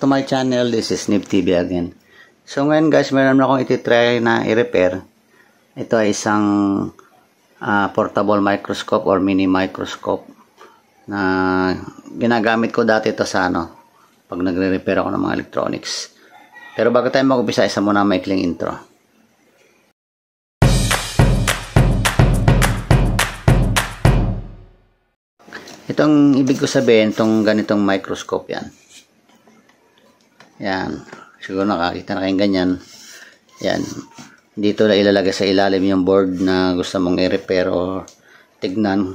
to my channel. This is Nib TV again. So ngayon guys, meron na akong ititry na i-repair. Ito ay isang portable microscope or mini microscope na ginagamit ko dati ito sa pag nagre-repair ako ng mga electronics. Pero bago tayo mag-umpisa, isa muna maikling intro. Itong ibig ko sabihin, itong ganitong microscope yan. Yan. Siguro nakakita na kayong ganyan. Yan. Dito na ilalagay sa ilalim yung board na gusto mong i-repair o tignan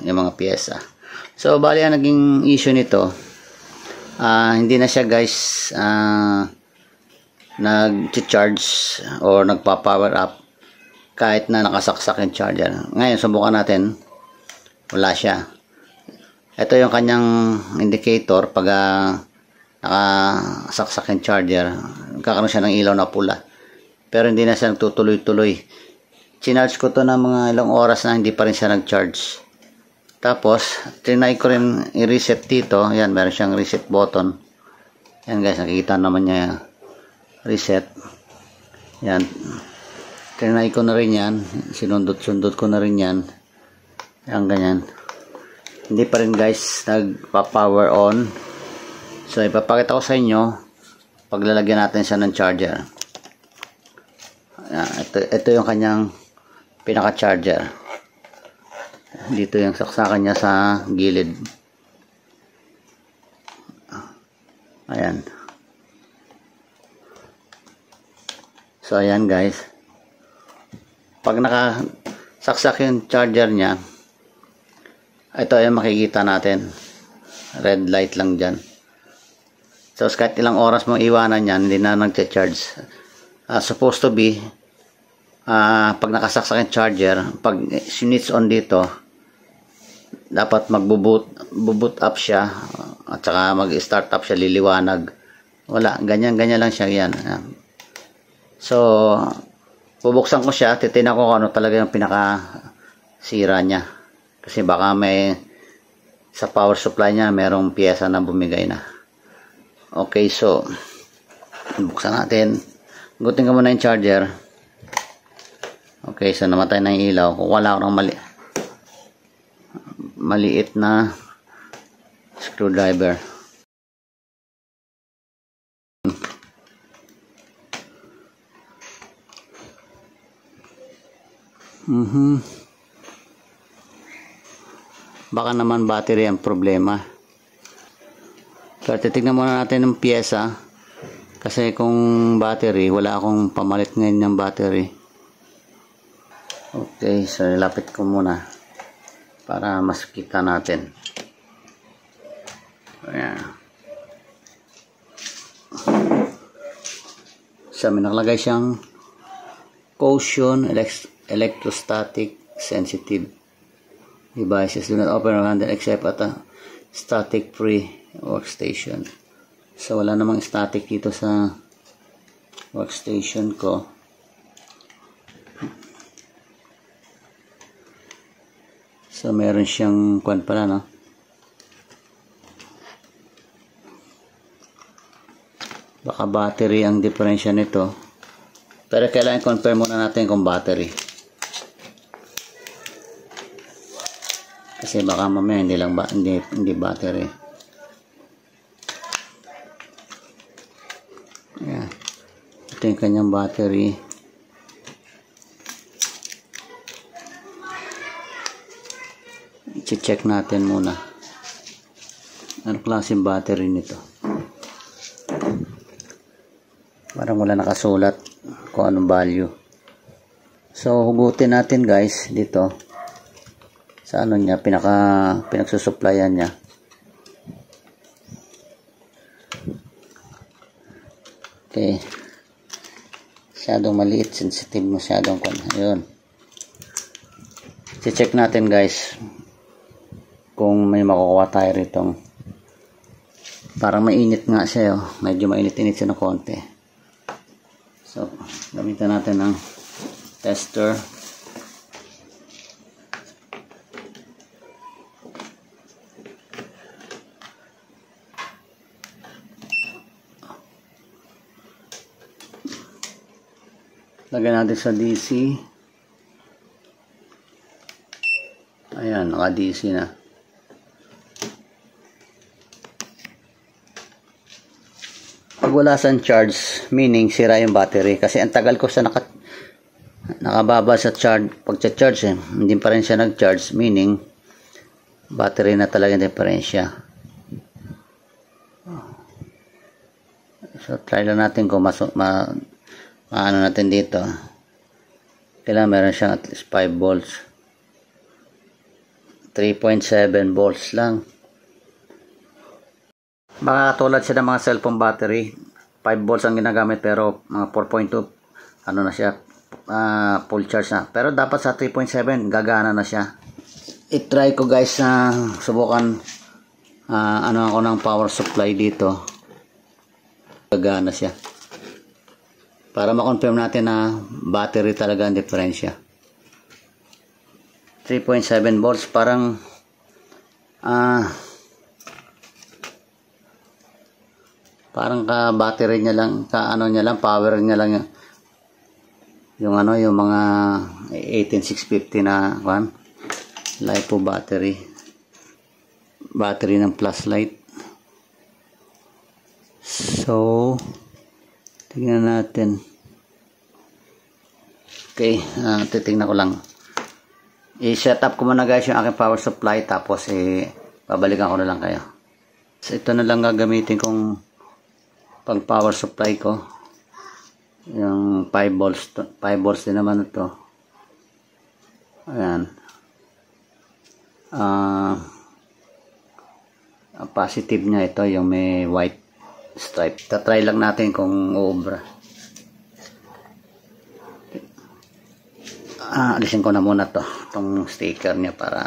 yung mga pyesa. So, bali ang naging issue nito, hindi na siya guys nag-charge or nagpa-power up kahit na nakasaksak yung charger. Ngayon, subukan natin. Wala siya. Ito yung kanyang indicator pag nakasaksak yung charger. Kakaroon siya ng ilaw na pula. Pero hindi na siya nagtutuloy-tuloy. Chinarge ko to ng mga ilang oras na hindi pa rin siya nag-charge. Tapos, trinay ko rin i-reset dito. Yan, meron siyang reset button. Yan guys, nakikita naman niya reset. Yan. Trinay ko na rin yan. Sinundot-sundot ko na rin yan. Yan, ganyan. Hindi pa rin guys nagpa-power on. So ipapakita ko sa inyo paglalagyan natin siya ng charger. Ito yung kanyang pinaka-charger. Dito yung saksakan niya sa gilid. Ayan. So ayan guys. Pag nakasaksak yung charger niya, ito ay makikita natin. Red light lang dyan. So, kahit ilang oras mong iwanan yan, hindi na nag-charge. Supposed to be, pag nakasaksak yung charger, pag switch on dito, dapat mag-boot up siya, at saka mag-start up siya, liliwanag. Wala, ganyan-ganyan lang siya yan. So, bubuksan ko siya, titignan ko kung ano talaga yung pinaka-sira niya. Kasi baka may sa power supply niya merong piyesa na bumigay na. Okay, so buksan natin. Gutin ko muna yung charger. Okay, so namatay na yung ilaw. Wala akong maliit na screwdriver. Baka naman battery ang problema. Pero titignan muna natin ng pyesa. Kasi kung battery, wala akong pamalit ngayon ng battery. Okay, so ilapit ko muna para mas kita natin. Ayan. So may nakalagay siyang caution electrostatic sensitive devices do not open or handle except at a static free workstation. So wala namang static dito sa workstation ko. So meron siyang kwan pala, no? Baka battery ang diferensya nito. Pero kailangan confirm muna natin kung battery. Kasi baka mamaya hindi battery. Ayan. Ito yung kanyang battery. I-check natin muna. Ano klaseng battery nito? Parang wala nakasulat kung anong value. So hugutin natin guys dito. Sa ano niya, pinagsusuplayan niya. Okay. Masyadong maliit, sensitive, masyadong ayun. I-check natin guys kung may makukuha tayo ritong. Parang mainit nga siya, oh. Medyo mainit-init siya ng konti. So, gamitan natin ng tester. Lagyan natin sa DC. Ayan, naka DC na. Pag wala siyang charge, meaning sira yung battery. Kasi ang tagal ko sa nakababa sa charge. Pag charge hindi pa rin siya nag-charge, meaning battery na talaga yung diferensya. So try lang natin kung maano natin dito. Kailangan meron siyang at least 5 volts. 3.7 volts lang. Baka katulad siya ng mga cellphone battery. 5 volts ang ginagamit pero mga 4.2 ano na siya, full charge na. Pero dapat sa 3.7 gagana na siya. I-try ko guys na subukan ano ako ng power supply dito. Gagana siya. Para ma-confirm natin na battery talaga ang diferensya. 3.7 volts parang parang ka battery niya lang, ka ano niya lang, power niya lang yung ano, yung mga 18650 na LiPo battery ng plus light. So tingnan natin. Okay, titingnan ko lang. I-set up ko muna guys yung aking power supply, tapos babalikan ko na lang kayo. So ito na lang gagamitin kong pang power supply ko. Yung 5 volts, 5 volts din naman ito. Ayan. Positive niya ito, yung may white stripe. Tatry lang natin kung uubra. Alisin ko na muna itong sticker niya para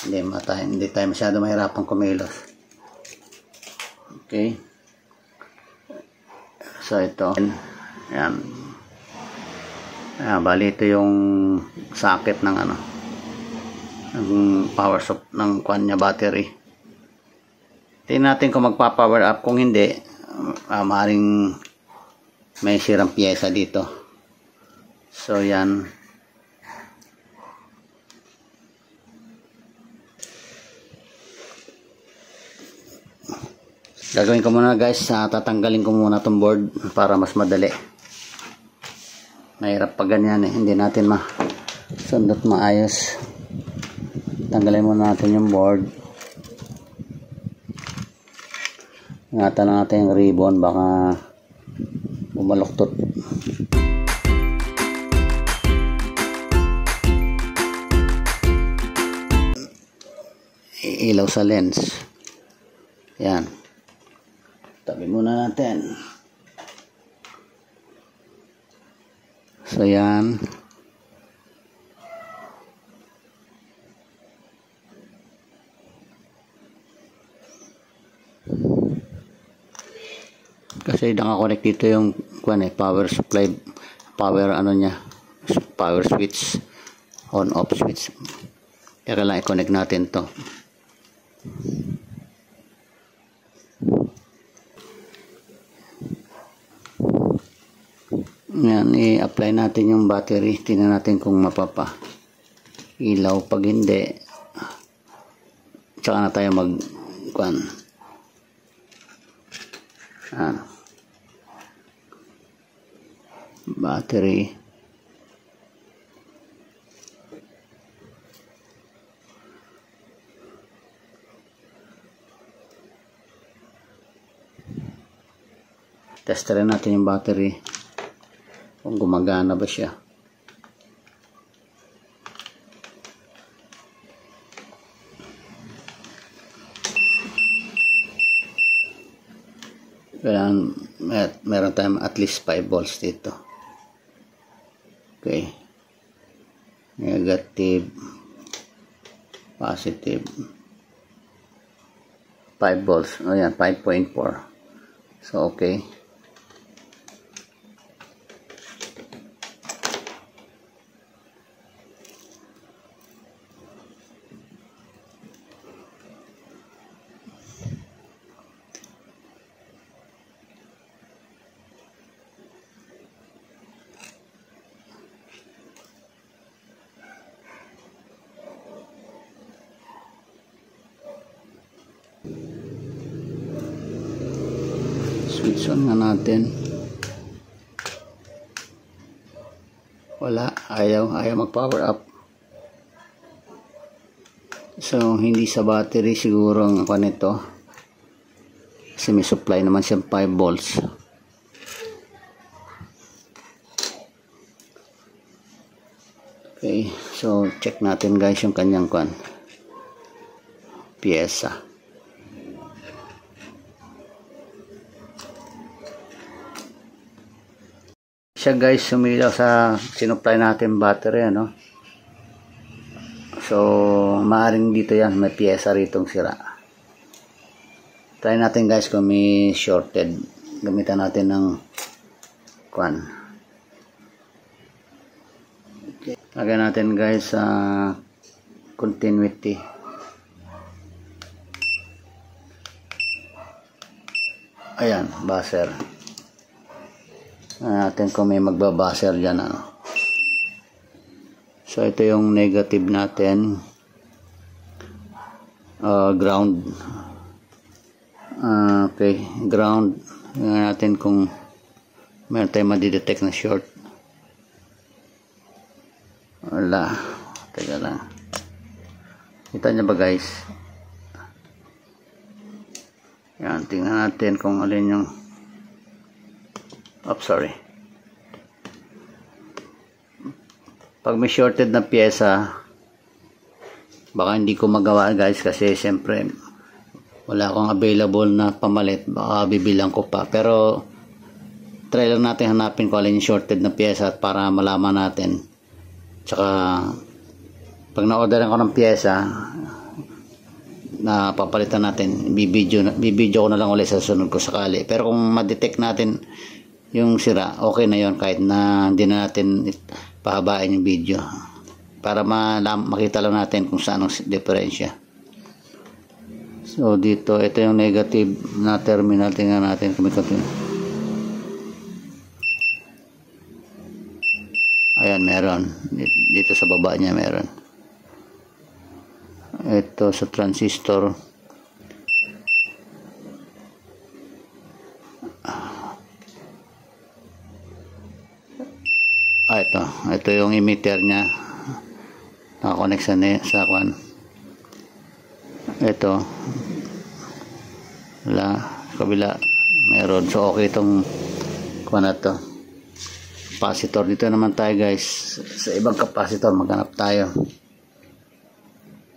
hindi tayo masyado mahirapan kumilos. Okay. So ito. Ayan. Bali ito yung socket ng ng power supply ng kanya battery. Tingnan natin kung magpa-power up. Kung hindi, maaaring may sirang piyesa dito. So yan. Gagawin ko muna guys, tatanggalin ko muna itong board para mas madali. Mahirap pa ganyan hindi natin sundot maayos. Tanggalin muna natin yung board. Ingatan lang natin yung ribbon, baka bumaluktot. Ilaw sa lens. Yan. Tabi muna natin. So yan. Kasi nakakonect dito yung power supply, power niya, power switch, on off switch. Kaya kailangan i-connect natin to. Yan, i-apply natin yung battery. Tingnan natin kung ilaw. Pag hindi, tsaka na tayo battery. Testerin natin yung battery kung gumagana ba siya. Kailangan meron tayong at least 5 volts dito. Okay. Negative, positive, 5 volts. Ayan, 5.4. So, okay. Switch on nga natin. Wala, ayaw mag power up. So hindi sa battery siguro ang ako nito, kasi may supply naman siyang 5 volts. Okay, so check natin guys yung kanyang pyesa. Siya guys, sumilaw sa sinupply natin battery, ano. So maaring dito yan, may pyesa ritong sira. Try natin guys kung may shorted. Gamitan natin ng okay. Lagyan natin guys sa continuity. Ayan, buzzer. Natin kung may magbabuzzer dyan, ano. So ito yung negative natin, ground. Okay, ground. Tingnan natin kung meron tayong madidetect na short. Wala. Teka lang. Kita nyo ba guys? Yan, tingnan natin kung alin yung sorry. Pag may shorted na pyesa, baka hindi ko magawa guys, kasi siyempre wala akong available na pamalit. Baka bibilang ko pa, pero try lang natin hanapin kung alin yung shorted na pyesa para malaman natin. Tsaka pag na-orderan ko ng pyesa na papalitan natin, bibidyo ko na lang ulit sa sunod ko sakali. Pero kung ma-detect natin yung sira, okay na yon, kahit na hindi na natin pahabain yung video, para makita lang natin kung saan ang diferensya. So dito, ito yung negative na terminal. Tingnan natin kung may continue. Ayan, meron dito sa baba niya, meron. Ito sa transistor, ito yung emitter niya, nakakonect sa ito, wala, kabila meron. So okay itong na to. Capacitor, dito naman tayo guys sa ibang capacitor, maghanap tayo.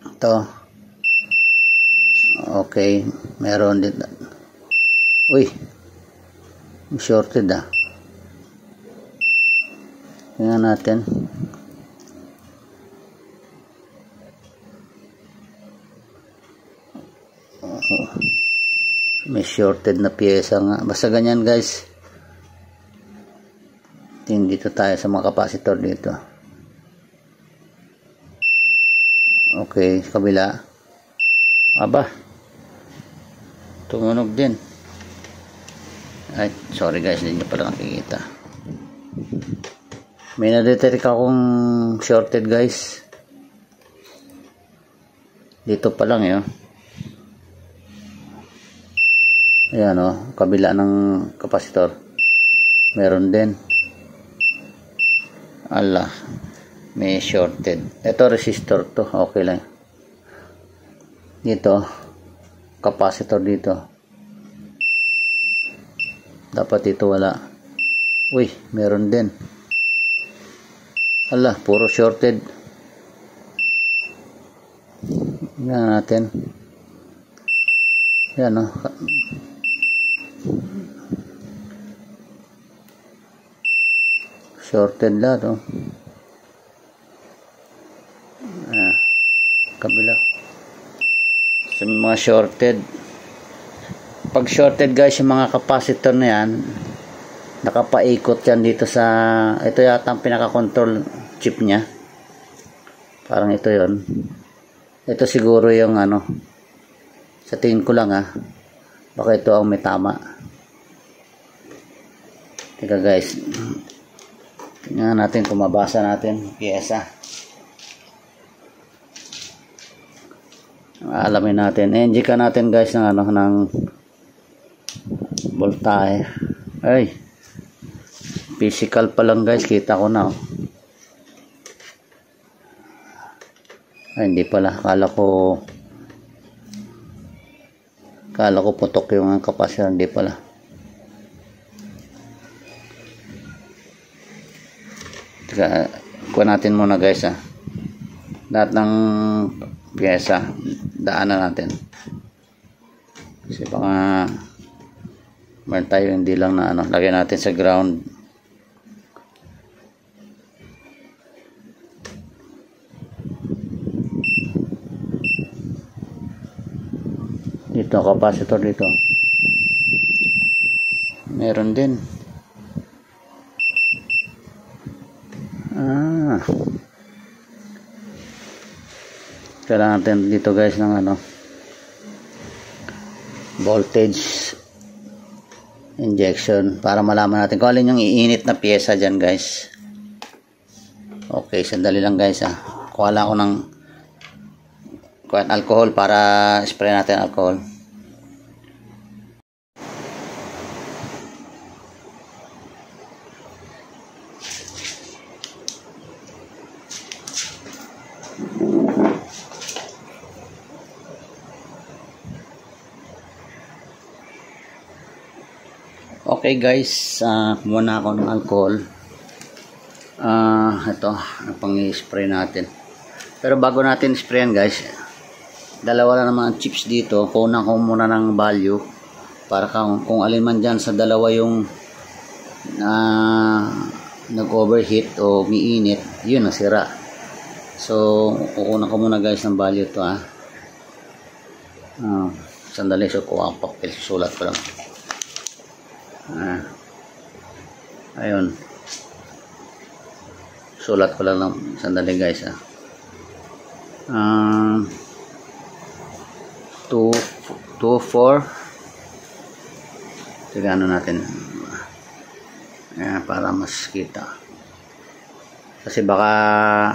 Ito, okay, meron dito. Uy, shorted tingnan natin. May shorted na pyesa nga, basta ganyan guys. Dito tayo sa mga capacitor dito. Okay, kabila. Aba, tumunog din. Ay, sorry guys, hindi nyo pala nakikita. May na-detect akong shorted guys. Dito pa lang yun. Ayan kabila ng capacitor. Meron din. Ala, may shorted. Ito resistor to, okay lang. Dito, capacitor dito. Dapat ito wala. Uy, meron din. Ala, puro shorted. Yan natin. Yan shorted lahat kabila. So mga shorted, pag shorted guys, yung mga capacitor na yan, nakapaikot yan dito sa, ito yata ang pinaka-control chip nya, parang ito yon. Ito siguro yung sa tingin ko lang baka ito ang may tama. Teka guys, tingnan natin kung mabasa natin pyesa. alamin natin. Inject natin guys ng ano, ng voltahe. Ay, physical pa lang guys, kita ko na. Ay, hindi pala, kala ko putok yung kapasitor, hindi pala. Teka, kuha natin muna guys lahat ng pyesa, daanan natin kasi baka meron tayo hindi lang na ano, lagyan natin sa ground. Dito capacitor, dito meron din. Kailangan natin dito guys ng ano, voltage injection para malaman natin kung alin yung iinit na pyesa dyan guys. Okay, sandali lang guys kuha ko ng alcohol para spray natin alcohol. Okay guys, kumuha na ako ng alcohol. Ito, pang i-spray natin. Pero bago natin sprayan guys, dalawa lang naman ang chips dito. Kunan ko muna ng value para kung alin man dyan sa dalawa yung nag-overheat o umiinit, yun nasira. So, kukunan ko muna guys ng value ito sandali, so kuha ang papel, sulat ko lang. Ayun, sulat ko lang sandali guys 2.4 tigano natin para mas kita kasi baka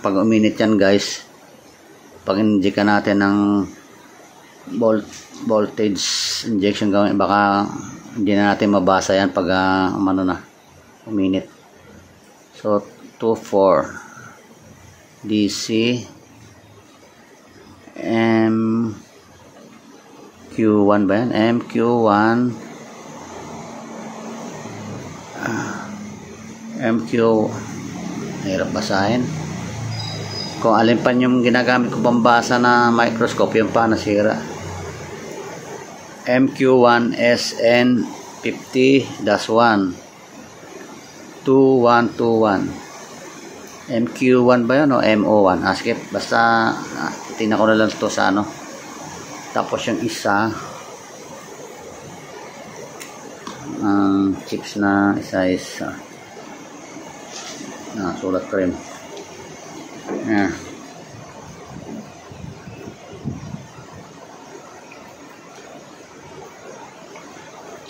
pag uminit yan guys, pag inject natin ng voltage injection gawin, baka hindi na natin mabasa yan pag umano na uminit. So 2.4 DC MQ1 ba yan? MQ1 MQ, hirap basahin. Kung alin pa yung ginagamit ko pambasa na microscope, yung pa nasira. MQ1 SN50-1 2121. MQ1 ba yun o MO1? Skip, basta tingnan ko na lang ito sa ano. Tapos yung isa chips na isa is sulat ko rin.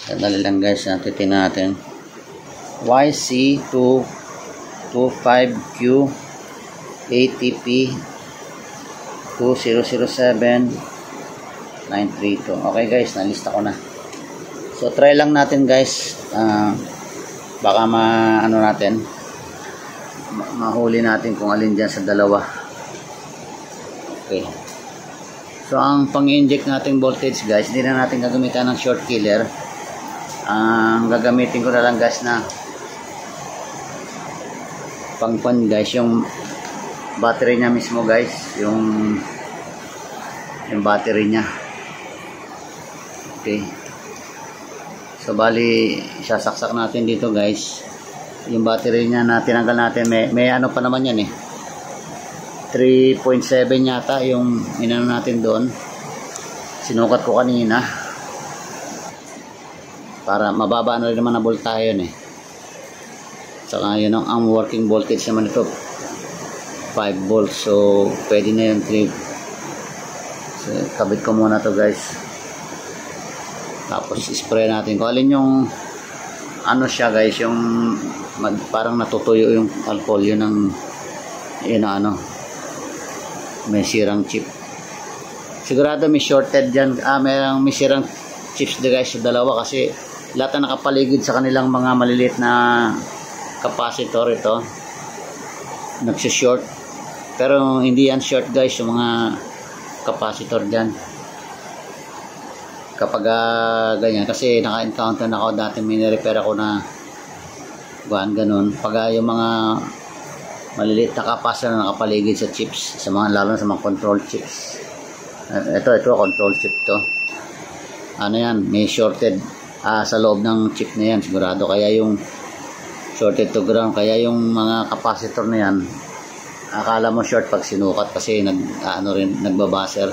Sandali lang guys, titingnan natin. YC225Q ATP 2007932. Okay guys, nalista ko na. So try lang natin guys. Baka mahuli natin kung alin dyan sa dalawa. Okay. So ang pang-inject nating voltage guys, hindi na natin gagamitan ng short killer. Ang gagamitin ko na lang guys na pangpan guys, yung battery niya mismo guys, yung battery niya. Okay. So bali sasaksak natin dito guys yung battery niya na tinanggal natin. May ano pa naman yan 3.7 yata yung inano natin doon, sinukat ko kanina para mababa na rin naman na voltahe yun saka yun ang working voltage naman ito 5 volts, so pwede na yung 3. So kabit ko muna to guys, tapos spray natin kung alin yung ano siya guys, yung parang natutuyo yung alcohol, yun ang may sirang chip. sigurado may shorted dyan. May sirang chips na guys sa dalawa kasi lahat na nakapaligid sa kanilang mga maliliit na capacitor ito nagsishort, pero hindi yan short guys yung mga capacitor dyan kapag ganyan, kasi naka-encounter na ako dati, may nirepair ako na ganun pag yung mga maliliit na capacitor na nakapaligid sa chips, sa mga, lalo na sa mga control chips. Ito control chip to, ano yan, may shorted sa loob ng chip na yan sigurado, kaya yung shorted to ground, kaya yung mga capacitor na yan akala mo short pag sinukat kasi nagbabaser.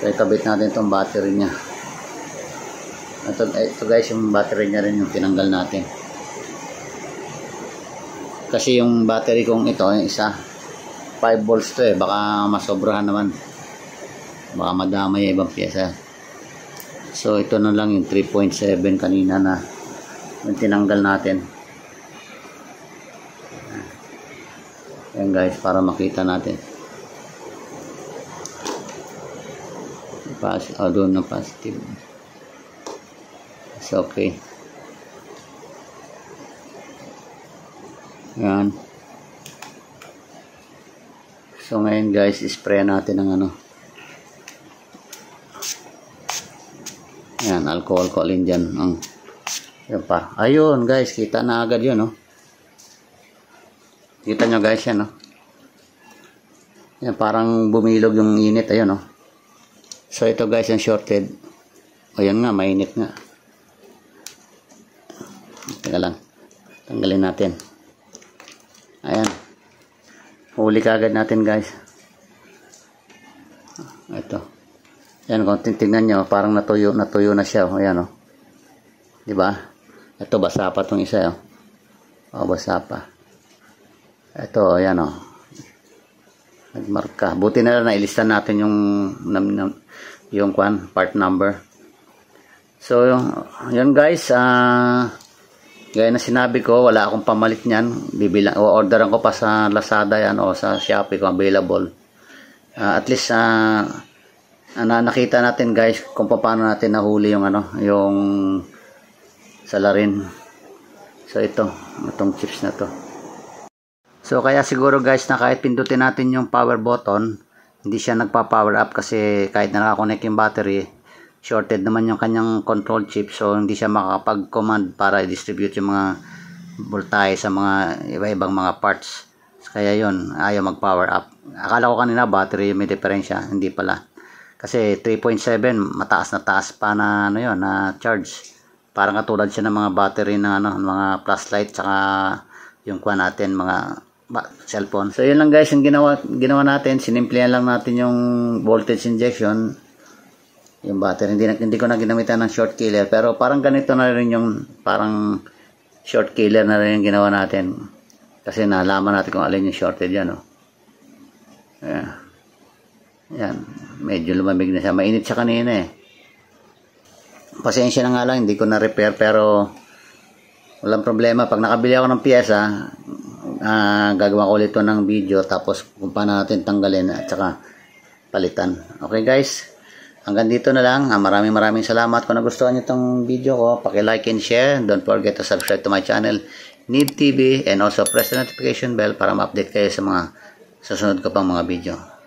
So ikabit natin itong battery nya. Ito guys, yung battery nya rin yung tinanggal natin kasi yung battery kong ito yung isa 5 volts to baka masobrahan naman, baka madamay yung ibang pyesa. So ito na lang yung 3.7 kanina na yung tinanggal natin. Ayan guys, para makita natin. Doon na positive. It's okay. Ayan. So ngayon guys, spray natin ng ano. Ayan, alcohol din dyan. Ayan pa. Ayun guys, kita na agad yun, no? Kita nyo guys yan, no? Yan, parang bumilog yung init, ayun, no? So ito guys, yung shorted. O yan nga, mainit nga. Teka lang. Tanggalin natin. Ayan. Huli kagad natin guys. Ito. Yan, kung tingnan nyo, parang natuyo na siya. O yan, no? Diba? Ito, basa pa itong isa, o. Basa pa. Ito, ayan o. Nagmarka. Buti na lang nailista natin yung part number. So, yun guys. Gaya na sinabi ko, wala akong pamalit niyan. O-orderan ko pa sa Lazada yan o sa Shopee kung available. At least, nakita natin guys kung paano natin nahuli yung yung salarin. So, itong chips na to. So kaya siguro guys na kahit pindutin natin yung power button, hindi siya nagpa-power up kasi kahit na nakakonect yung battery, shorted naman yung kanyang control chip, so hindi siya makakapag-command para i-distribute yung mga voltahe sa mga iba-ibang mga parts. Kaya yun, ayaw mag-power up. Akala ko kanina battery may diferensya, hindi pala. Kasi 3.7 mataas na taas pa na na charge. Parang katulad siya ng mga battery ng mga flashlight tsaka yung kuha natin mga cellphone. So yun lang guys yung ginawa natin, sinimplihan lang natin yung voltage injection. Yung battery hindi ko na ginamitan ng short killer, pero parang ganito na rin yung parang short killer na rin yung ginawa natin. Kasi nalaman natin kung alin yung shorted yan, oh. Yan, medyo lumamig na siya. Mainit siya kanina eh. Pasensya na nga lang, hindi ko na repair, pero walang problema. Pag nakabili ako ng pyesa, gagawa ko ulit ito ng video, tapos kung paano natin tanggalin at saka palitan. Okay guys, hanggang dito na lang. Maraming salamat. Kung nagustuhan nyo itong video ko, paki-like and share. Don't forget to subscribe to my channel, Need TV, and also press the notification bell para ma-update kayo sa mga susunod ko pang mga video.